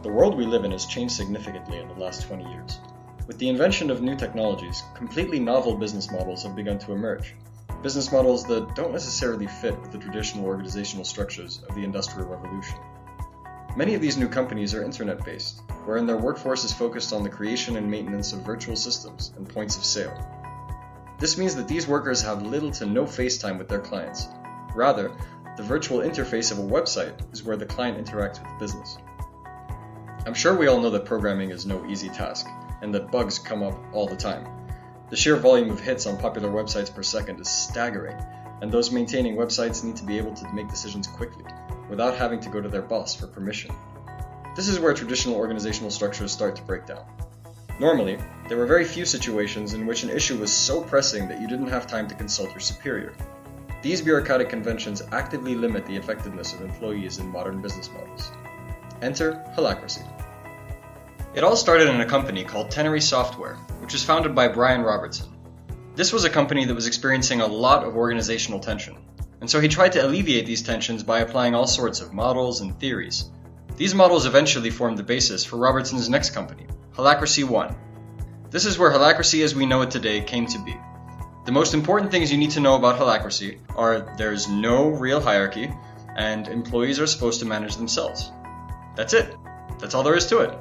The world we live in has changed significantly in the last 20 years. With the invention of new technologies, completely novel business models have begun to emerge. Business models that don't necessarily fit with the traditional organizational structures of the Industrial Revolution. Many of these new companies are internet-based, wherein their workforce is focused on the creation and maintenance of virtual systems and points of sale. This means that these workers have little to no face time with their clients. Rather, the virtual interface of a website is where the client interacts with the business. I'm sure we all know that programming is no easy task, and that bugs come up all the time. The sheer volume of hits on popular websites per second is staggering, and those maintaining websites need to be able to make decisions quickly, without having to go to their boss for permission. This is where traditional organizational structures start to break down. Normally, there were very few situations in which an issue was so pressing that you didn't have time to consult your superior. These bureaucratic conventions actively limit the effectiveness of employees in modern business models. Enter Holacracy. It all started in a company called Tenery Software, which was founded by Brian Robertson. This was a company that was experiencing a lot of organizational tension, and so he tried to alleviate these tensions by applying all sorts of models and theories. These models eventually formed the basis for Robertson's next company, Holacracy 1. This is where Holacracy as we know it today came to be. The most important things you need to know about Holacracy are there's no real hierarchy, and employees are supposed to manage themselves. That's it. That's all there is to it.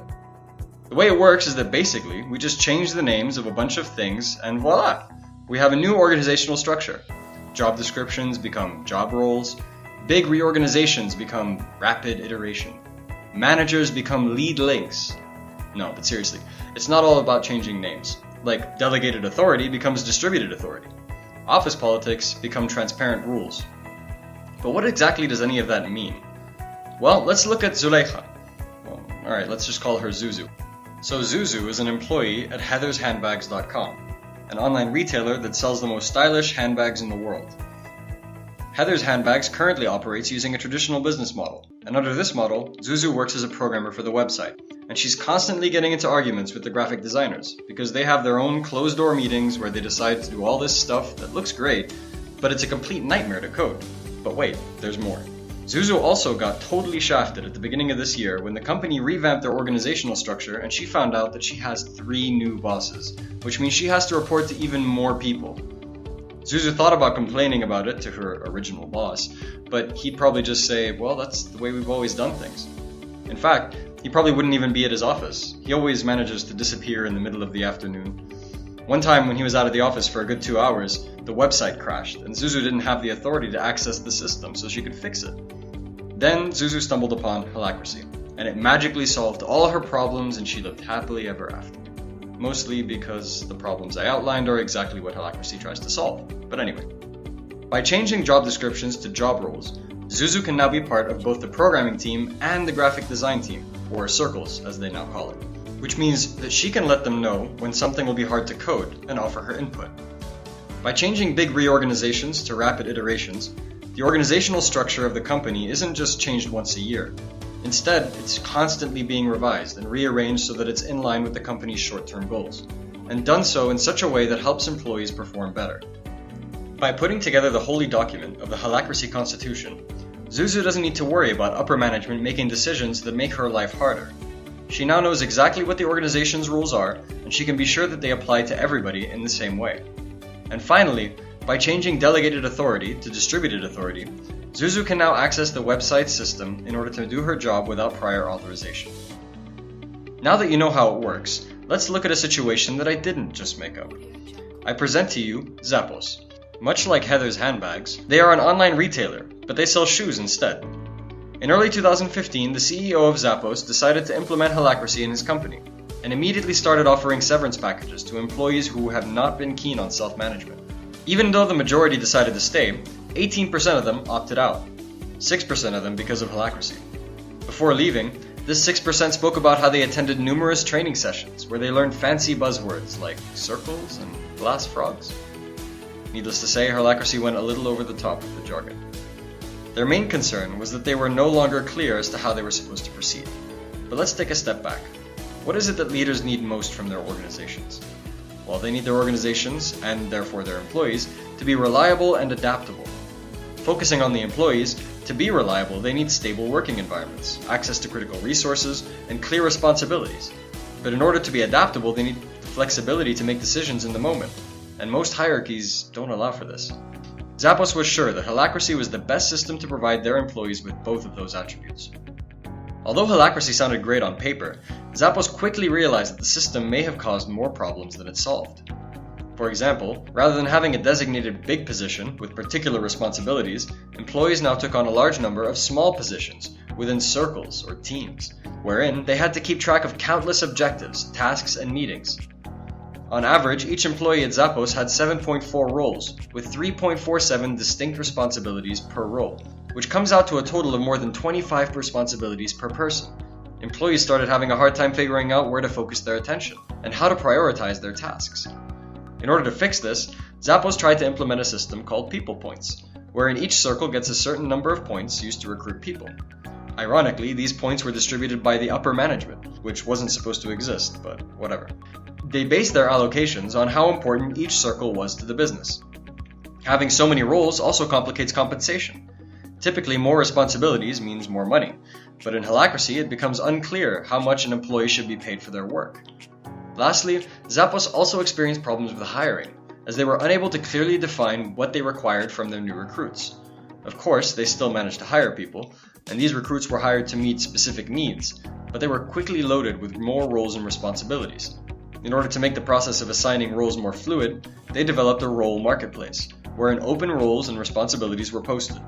The way it works is that basically, we just change the names of a bunch of things and voila! We have a new organizational structure. Job descriptions become job roles. Big reorganizations become rapid iteration. Managers become lead links. No, but seriously, it's not all about changing names. Like delegated authority becomes distributed authority. Office politics become transparent rules. But what exactly does any of that mean? Well, let's look at Zuleika. Alright, let's just call her Zuzu. So Zuzu is an employee at heathershandbags.com, an online retailer that sells the most stylish handbags in the world. Heather's Handbags currently operates using a traditional business model, and under this model, Zuzu works as a programmer for the website, and she's constantly getting into arguments with the graphic designers, because they have their own closed-door meetings where they decide to do all this stuff that looks great, but it's a complete nightmare to code. But wait, there's more. Zuzu also got totally shafted at the beginning of this year when the company revamped their organizational structure and she found out that she has 3 new bosses, which means she has to report to even more people. Zuzu thought about complaining about it to her original boss, but he'd probably just say, well, that's the way we've always done things. In fact, he probably wouldn't even be at his office. He always manages to disappear in the middle of the afternoon. One time when he was out of the office for a good 2 hours, the website crashed, and Zuzu didn't have the authority to access the system so she could fix it. Then Zuzu stumbled upon Holacracy, and it magically solved all her problems and she lived happily ever after. Mostly because the problems I outlined are exactly what Holacracy tries to solve. But anyway, by changing job descriptions to job roles, Zuzu can now be part of both the programming team and the graphic design team, or circles as they now call it, which means that she can let them know when something will be hard to code and offer her input. By changing big reorganizations to rapid iterations, the organizational structure of the company isn't just changed once a year. Instead, it's constantly being revised and rearranged so that it's in line with the company's short-term goals, and done so in such a way that helps employees perform better. By putting together the holy document of the Holacracy Constitution, Zuzu doesn't need to worry about upper management making decisions that make her life harder. She now knows exactly what the organization's rules are, and she can be sure that they apply to everybody in the same way. And finally, by changing delegated authority to distributed authority, Zuzu can now access the website system in order to do her job without prior authorization. Now that you know how it works, let's look at a situation that I didn't just make up. I present to you Zappos. Much like Heather's Handbags, they are an online retailer, but they sell shoes instead. In early 2015, the CEO of Zappos decided to implement Holacracy in his company, and immediately started offering severance packages to employees who have not been keen on self-management. Even though the majority decided to stay, 18% of them opted out, 6% of them because of Holacracy. Before leaving, this 6% spoke about how they attended numerous training sessions where they learned fancy buzzwords like circles and glass frogs. Needless to say, Holacracy went a little over the top with the jargon. Their main concern was that they were no longer clear as to how they were supposed to proceed. But let's take a step back. What is it that leaders need most from their organizations? Well, they need their organizations, and therefore their employees, to be reliable and adaptable. Focusing on the employees, To be reliable, they need stable working environments, access to critical resources, and clear responsibilities. But in order to be adaptable, they need the flexibility to make decisions in the moment, and most hierarchies don't allow for this. Zappos was sure that Holacracy was the best system to provide their employees with both of those attributes. Although Holacracy sounded great on paper, Zappos quickly realized that the system may have caused more problems than it solved. For example, rather than having a designated big position with particular responsibilities, employees now took on a large number of small positions within circles or teams, wherein they had to keep track of countless objectives, tasks, and meetings. On average, each employee at Zappos had 7.4 roles, with 3.47 distinct responsibilities per role, which comes out to a total of more than 25 responsibilities per person. Employees started having a hard time figuring out where to focus their attention, and how to prioritize their tasks. In order to fix this, Zappos tried to implement a system called People Points, wherein each circle gets a certain number of points used to recruit people. Ironically, these points were distributed by the upper management, which wasn't supposed to exist, but whatever. They based their allocations on how important each circle was to the business. Having so many roles also complicates compensation. Typically, more responsibilities means more money, but in Holacracy it becomes unclear how much an employee should be paid for their work. Lastly, Zappos also experienced problems with hiring, as they were unable to clearly define what they required from their new recruits. Of course, they still managed to hire people, and these recruits were hired to meet specific needs, but they were quickly loaded with more roles and responsibilities. In order to make the process of assigning roles more fluid, they developed a role marketplace, wherein open roles and responsibilities were posted.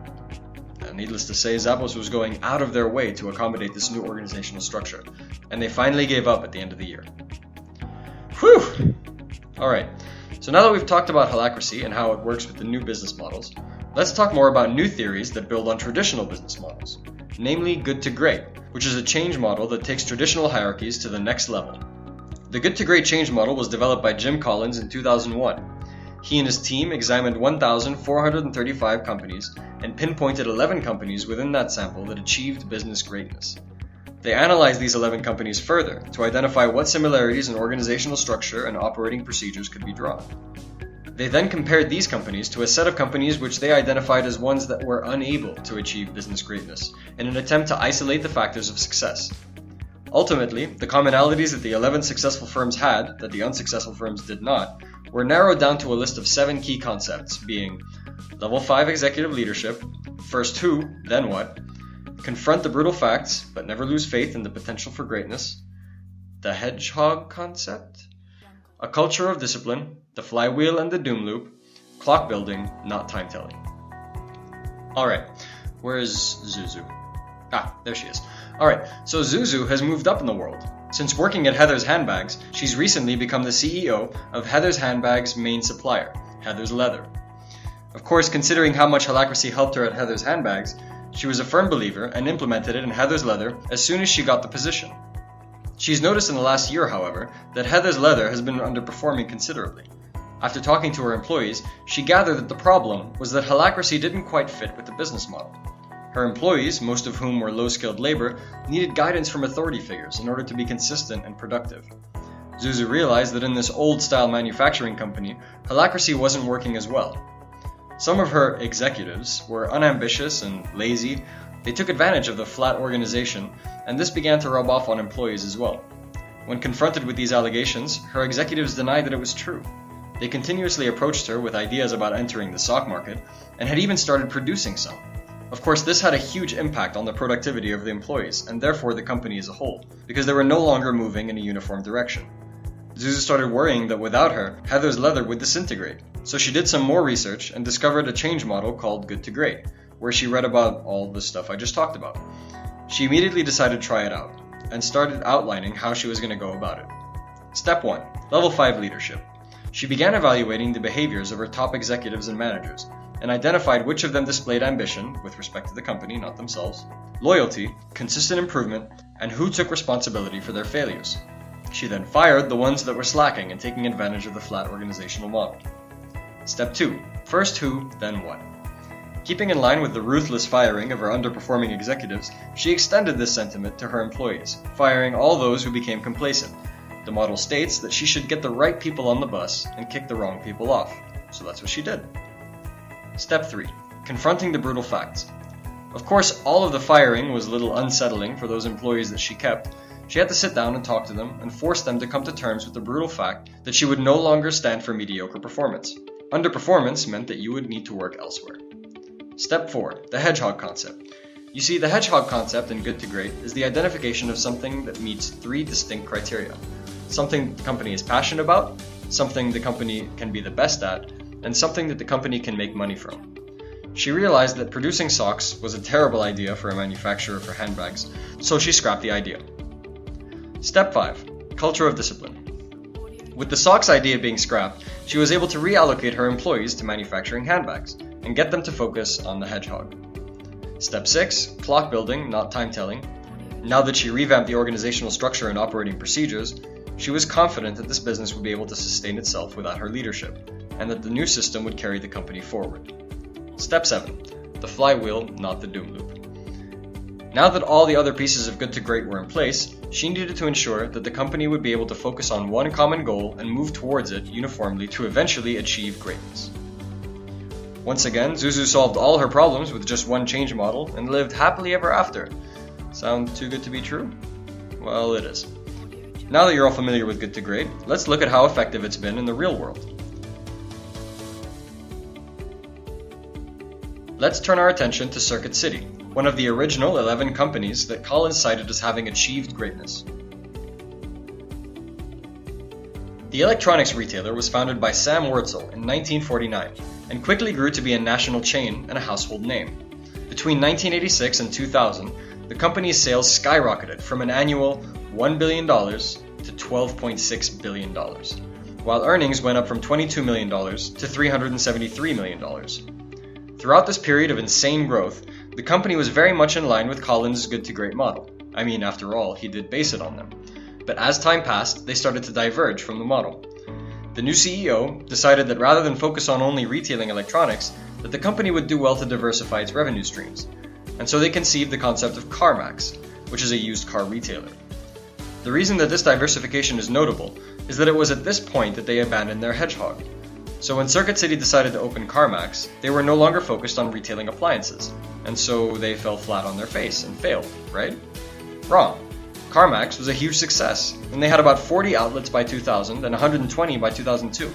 Needless to say, Zappos was going out of their way to accommodate this new organizational structure, and they finally gave up at the end of the year. Whew! Alright, so now that we've talked about Holacracy and how it works with the new business models, let's talk more about new theories that build on traditional business models, namely good to great, which is a change model that takes traditional hierarchies to the next level. The good to great change model was developed by Jim Collins in 2001. He and his team examined 1,435 companies and pinpointed 11 companies within that sample that achieved business greatness. They analyzed these 11 companies further to identify what similarities in organizational structure and operating procedures could be drawn. They then compared these companies to a set of companies which they identified as ones that were unable to achieve business greatness in an attempt to isolate the factors of success. Ultimately, the commonalities that the 11 successful firms had that the unsuccessful firms did not were narrowed down to a list of 7 key concepts, being Level 5 executive leadership, first who, then what, confront the brutal facts but never lose faith in the potential for greatness, the hedgehog concept, a culture of discipline, the flywheel and the doom loop, clock building, not time telling. Alright, where is Zuzu? There she is. Alright, so Zuzu has moved up in the world. Since working at Heather's Handbags, she's recently become the CEO of Heather's Handbags' main supplier, Heather's Leather. Of course, considering how much Holacracy helped her at Heather's Handbags, she was a firm believer and implemented it in Heather's Leather as soon as she got the position. She's noticed in the last year, however, that Heather's Leather has been underperforming considerably. After talking to her employees, she gathered that the problem was that Holacracy didn't quite fit with the business model. Her employees, most of whom were low-skilled labor, needed guidance from authority figures in order to be consistent and productive. Zuzu realized that in this old-style manufacturing company, Holacracy wasn't working as well. Some of her executives were unambitious and lazy. They took advantage of the flat organization, and this began to rub off on employees as well. When confronted with these allegations, her executives denied that it was true. They continuously approached her with ideas about entering the stock market, and had even started producing some. Of course, this had a huge impact on the productivity of the employees, and therefore the company as a whole, because they were no longer moving in a uniform direction. Zuzu started worrying that without her, Heather's Leather would disintegrate, so she did some more research and discovered a change model called Good to Great, where she read about all the stuff I just talked about. She immediately decided to try it out, and started outlining how she was going to go about it. Step 1. Level 5 Leadership. She began evaluating the behaviors of her top executives and managers, and identified which of them displayed ambition, with respect to the company, not themselves, loyalty, consistent improvement, and who took responsibility for their failures. She then fired the ones that were slacking and taking advantage of the flat organizational model. Step 2. First who, then what. Keeping in line with the ruthless firing of her underperforming executives, she extended this sentiment to her employees, firing all those who became complacent. The model states that she should get the right people on the bus and kick the wrong people off, so that's what she did. Step 3. Confronting the brutal facts. Of course, all of the firing was a little unsettling for those employees that she kept. She had to sit down and talk to them and force them to come to terms with the brutal fact that she would no longer stand for mediocre performance. Underperformance meant that you would need to work elsewhere. Step 4. The hedgehog concept. You see, the hedgehog concept in Good to Great is the identification of something that meets 3 distinct criteria. Something the company is passionate about, something the company can be the best at, and something that the company can make money from. She realized that producing socks was a terrible idea for a manufacturer for handbags, so she scrapped the idea. Step 5. Culture of discipline. With the socks idea being scrapped, she was able to reallocate her employees to manufacturing handbags and get them to focus on the hedgehog. Step 6. Clock building, not time telling. Now that she revamped the organizational structure and operating procedures, she was confident that this business would be able to sustain itself without her leadership, and that the new system would carry the company forward. Step 7. The flywheel, not the doom loop. Now that all the other pieces of Good to Great were in place, she needed to ensure that the company would be able to focus on one common goal and move towards it uniformly to eventually achieve greatness. Once again, Zuzu solved all her problems with just one change model and lived happily ever after. Sound too good to be true? Well, it is. Now that you're all familiar with Good to Great, let's look at how effective it's been in the real world. Let's turn our attention to Circuit City, one of the original 11 companies that Collins cited as having achieved greatness. The electronics retailer was founded by Sam Wurtzel in 1949 and quickly grew to be a national chain and a household name. Between 1986 and 2000, the company's sales skyrocketed from an annual $1 billion to $12.6 billion, while earnings went up from $22 million to $373 million. Throughout this period of insane growth, the company was very much in line with Collins' Good to Great model. I mean, after all, he did base it on them. But as time passed, they started to diverge from the model. The new CEO decided that rather than focus on only retailing electronics, that the company would do well to diversify its revenue streams. And so they conceived the concept of CarMax, which is a used car retailer. The reason that this diversification is notable is that it was at this point that they abandoned their hedgehog. So when Circuit City decided to open CarMax, they were no longer focused on retailing appliances, and so they fell flat on their face and failed, right? Wrong. CarMax was a huge success, and they had about 40 outlets by 2000 and 120 by 2002.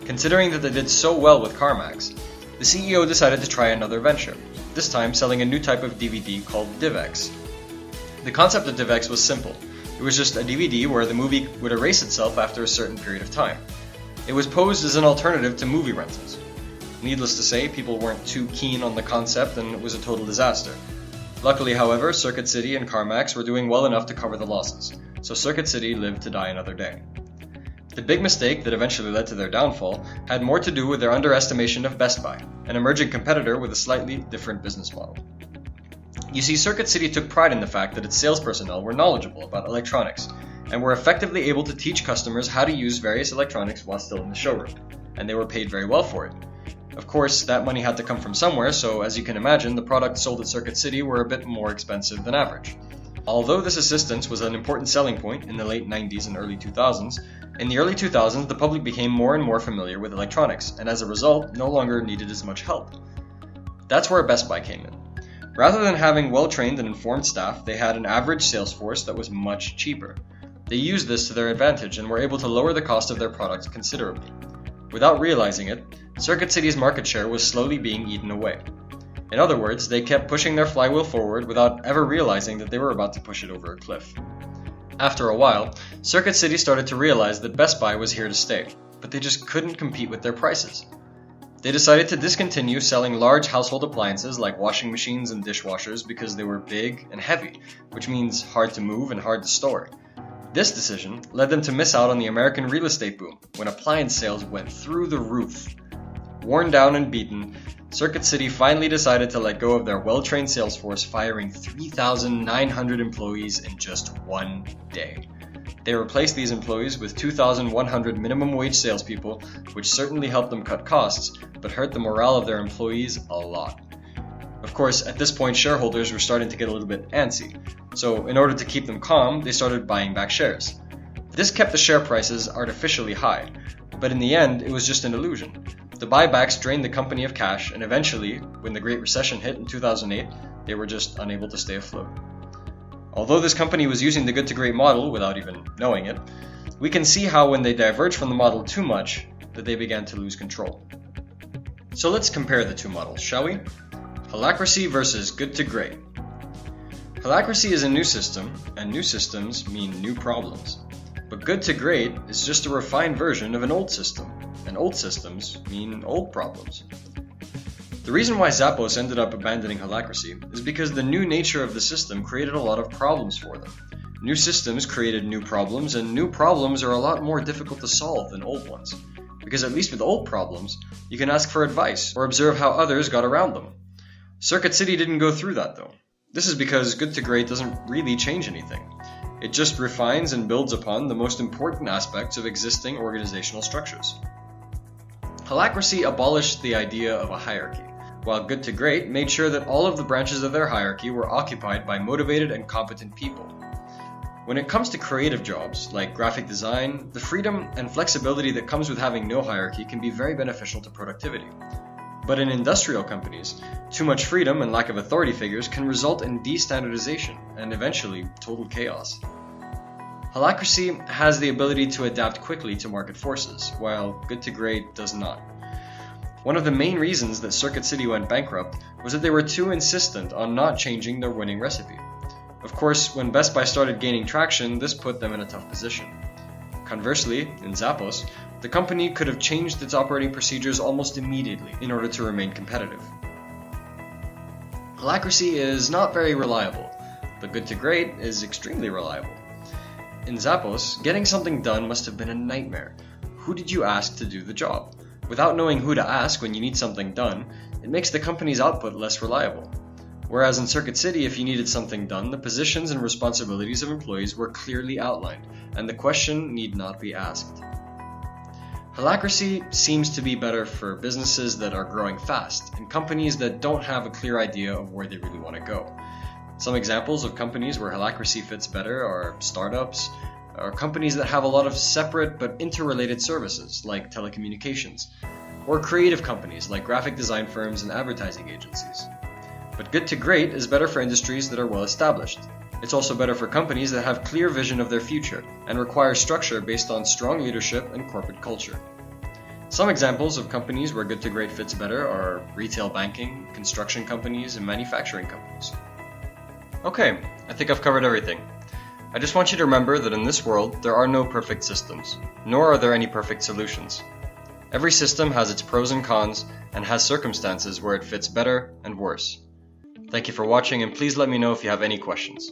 Considering that they did so well with CarMax, the CEO decided to try another venture, this time selling a new type of DVD called DivX. The concept of DivX was simple. It was just a DVD where the movie would erase itself after a certain period of time. It was posed as an alternative to movie rentals. Needless to say, people weren't too keen on the concept and it was a total disaster. Luckily, however, Circuit City and CarMax were doing well enough to cover the losses, so Circuit City lived to die another day. The big mistake that eventually led to their downfall had more to do with their underestimation of Best Buy, an emerging competitor with a slightly different business model. You see, Circuit City took pride in the fact that its sales personnel were knowledgeable about electronics, and were effectively able to teach customers how to use various electronics while still in the showroom, and they were paid very well for it. Of course, that money had to come from somewhere, so as you can imagine, the products sold at Circuit City were a bit more expensive than average. Although this assistance was an important selling point in the late 90s and early 2000s, in the early 2000s the public became more and more familiar with electronics, and as a result, no longer needed as much help. That's where Best Buy came in. Rather than having well-trained and informed staff, they had an average sales force that was much cheaper. They used this to their advantage and were able to lower the cost of their products considerably. Without realizing it, Circuit City's market share was slowly being eaten away. In other words, they kept pushing their flywheel forward without ever realizing that they were about to push it over a cliff. After a while, Circuit City started to realize that Best Buy was here to stay, but they just couldn't compete with their prices. They decided to discontinue selling large household appliances like washing machines and dishwashers because they were big and heavy, which means hard to move and hard to store. This decision led them to miss out on the American real estate boom when appliance sales went through the roof. Worn down and beaten, Circuit City finally decided to let go of their well-trained sales force, firing 3,900 employees in just one day. They replaced these employees with 2,100 minimum wage salespeople, which certainly helped them cut costs, but hurt the morale of their employees a lot. Of course, at this point, shareholders were starting to get a little bit antsy, so in order to keep them calm, they started buying back shares. This kept the share prices artificially high, but in the end, it was just an illusion. The buybacks drained the company of cash, and eventually, when the Great Recession hit in 2008, they were just unable to stay afloat. Although this company was using the good to great model without even knowing it, we can see how when they diverged from the model too much, that they began to lose control. So let's compare the two models, shall we? Holacracy versus good to great. Holacracy is a new system, and new systems mean new problems. But good to great is just a refined version of an old system, and old systems mean old problems. The reason why Zappos ended up abandoning Holacracy is because the new nature of the system created a lot of problems for them. New systems created new problems, and new problems are a lot more difficult to solve than old ones. Because at least with old problems, you can ask for advice or observe how others got around them. Circuit City didn't go through that though. This is because good to great doesn't really change anything. It just refines and builds upon the most important aspects of existing organizational structures. Holacracy abolished the idea of a hierarchy, while good to great made sure that all of the branches of their hierarchy were occupied by motivated and competent people. When it comes to creative jobs, like graphic design, the freedom and flexibility that comes with having no hierarchy can be very beneficial to productivity. But in industrial companies, too much freedom and lack of authority figures can result in destandardization and eventually total chaos. Holacracy has the ability to adapt quickly to market forces, while good to great does not. One of the main reasons that Circuit City went bankrupt was that they were too insistent on not changing their winning recipe. Of course, when Best Buy started gaining traction, this put them in a tough position. Conversely, in Zappos, the company could have changed its operating procedures almost immediately in order to remain competitive. Holacracy is not very reliable, but good to great is extremely reliable. In Zappos, getting something done must have been a nightmare. Who did you ask to do the job? Without knowing who to ask when you need something done, it makes the company's output less reliable. Whereas in Circuit City, if you needed something done, the positions and responsibilities of employees were clearly outlined, and the question need not be asked. Holacracy seems to be better for businesses that are growing fast, and companies that don't have a clear idea of where they really want to go. Some examples of companies where Holacracy fits better are startups, or companies that have a lot of separate but interrelated services, like telecommunications, or creative companies like graphic design firms and advertising agencies. But good to great is better for industries that are well established. It's also better for companies that have clear vision of their future and require structure based on strong leadership and corporate culture. Some examples of companies where good to great fits better are retail banking, construction companies, and manufacturing companies. Okay, I think I've covered everything. I just want you to remember that in this world, there are no perfect systems, nor are there any perfect solutions. Every system has its pros and cons and has circumstances where it fits better and worse. Thank you for watching, and please let me know if you have any questions.